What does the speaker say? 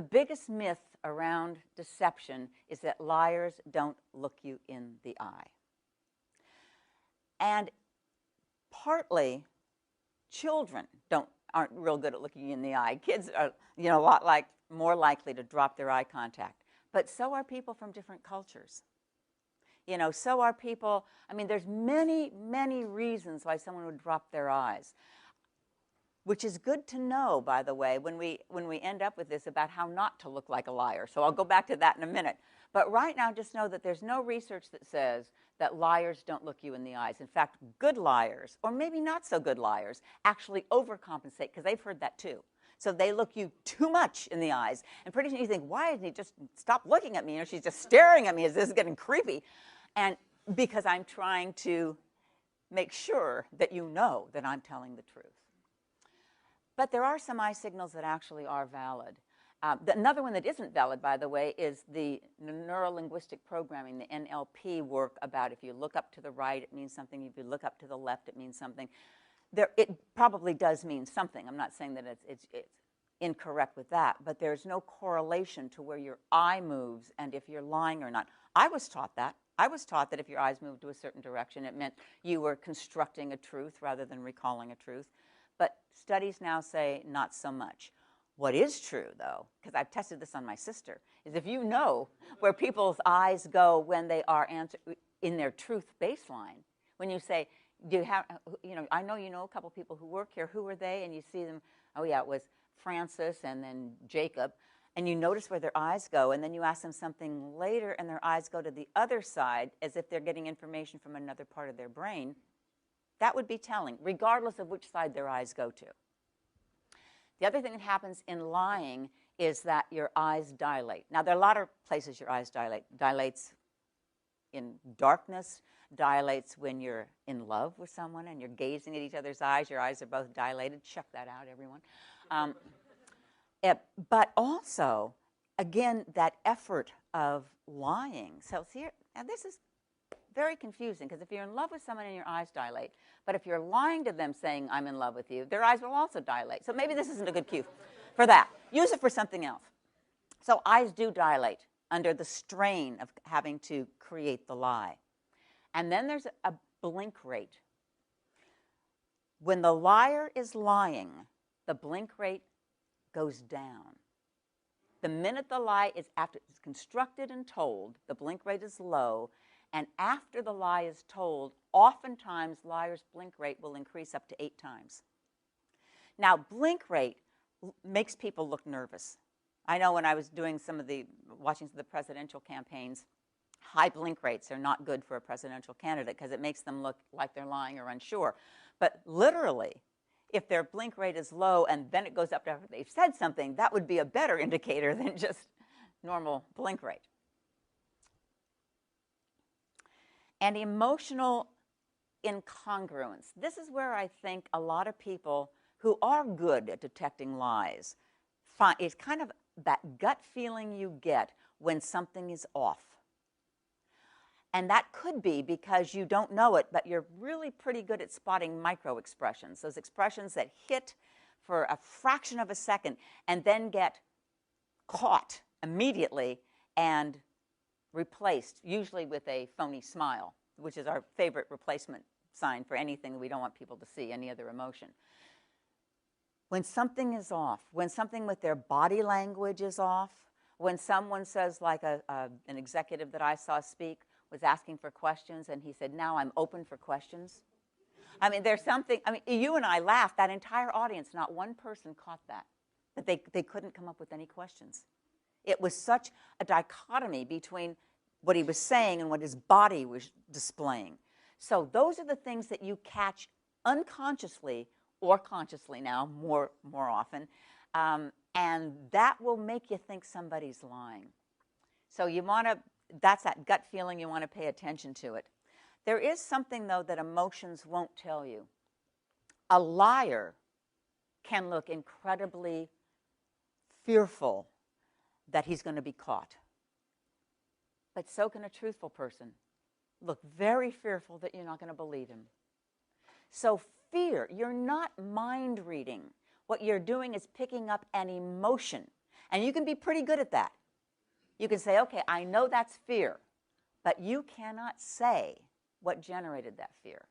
The biggest myth around deception is that liars don't look you in the eye. And partly, children aren't real good at looking you in the eye. Kids are, a lot more likely to drop their eye contact. But so are people from different cultures. So are people. I mean, there's many, many reasons why someone would drop their eyes, which is good to know, by the way, when we end up with this about how not to look like a liar. So I'll go back to that in a minute. But right now, just know that there's no research that says that liars don't look you in the eyes. In fact, good liars, or maybe not so good liars, actually overcompensate, because they've heard that too. So they look you too much in the eyes. And pretty soon you think, why didn't he just stop looking at me? She's just staring at me. This is getting creepy. And because I'm trying to make sure that you know that I'm telling the truth. But there are some eye signals that actually are valid. Another one that isn't valid, by the way, is the neuro-linguistic programming, the NLP work about if you look up to the right, it means something. If you look up to the left, it means something. It probably does mean something. I'm not saying that it's incorrect with that, but there's no correlation to where your eye moves and if you're lying or not. I was taught that. I was taught that if your eyes moved to a certain direction, it meant you were constructing a truth rather than recalling a truth. But studies now say not so much. What is true, though, because I've tested this on my sister, is if you know where people's eyes go when they are in their truth baseline, when you say, do you have, I know you know a couple people who work here. Who are they? And you see them, oh, yeah, it was Francis and then Jacob. And you notice where their eyes go, and then you ask them something later, and their eyes go to the other side as if they're getting information from another part of their brain. That would be telling, regardless of which side their eyes go to. The other thing that happens in lying is that your eyes dilate. Now, there are a lot of places your eyes dilate. Dilates in darkness, dilates when you're in love with someone and you're gazing at each other's eyes. Your eyes are both dilated. Check that out, everyone. But also, again, that effort of lying. So here, and this is very confusing, because if you're in love with someone and your eyes dilate, but if you're lying to them saying, I'm in love with you, their eyes will also dilate. So maybe this isn't a good cue for that. Use it for something else. So eyes do dilate under the strain of having to create the lie. And then there's a blink rate. When the liar is lying, the blink rate goes down. The minute the lie is after it's constructed and told, the blink rate is low. And after the lie is told, oftentimes liars' blink rate will increase up to 8 times. Now, blink rate makes people look nervous. I know when I was doing watching some of the presidential campaigns, high blink rates are not good for a presidential candidate because it makes them look like they're lying or unsure. But literally, if their blink rate is low and then it goes up after they've said something, that would be a better indicator than just normal blink rate. And emotional incongruence. This is where I think a lot of people who are good at detecting lies find it's kind of that gut feeling you get when something is off. And that could be because you don't know it, but you're really pretty good at spotting micro expressions, those expressions that hit for a fraction of a second and then get caught immediately and replaced, usually with a phony smile, which is our favorite replacement sign for anything that we don't want people to see, any other emotion. When something is off, when something with their body language is off, when someone says, like an executive that I saw speak, was asking for questions, and he said, now I'm open for questions. I mean, there's something, I mean, you and I laughed, that entire audience, not one person caught that they couldn't come up with any questions. It was such a dichotomy between what he was saying and what his body was displaying. So those are the things that you catch unconsciously or consciously now, more often, and that will make you think somebody's lying. So you want to, that's that gut feeling, you want to pay attention to it. There is something, though, that emotions won't tell you. A liar can look incredibly fearful that he's going to be caught. But so can a truthful person look very fearful that you're not going to believe him. So fear, you're not mind reading. What you're doing is picking up an emotion. And you can be pretty good at that. You can say, okay, I know that's fear, but you cannot say what generated that fear.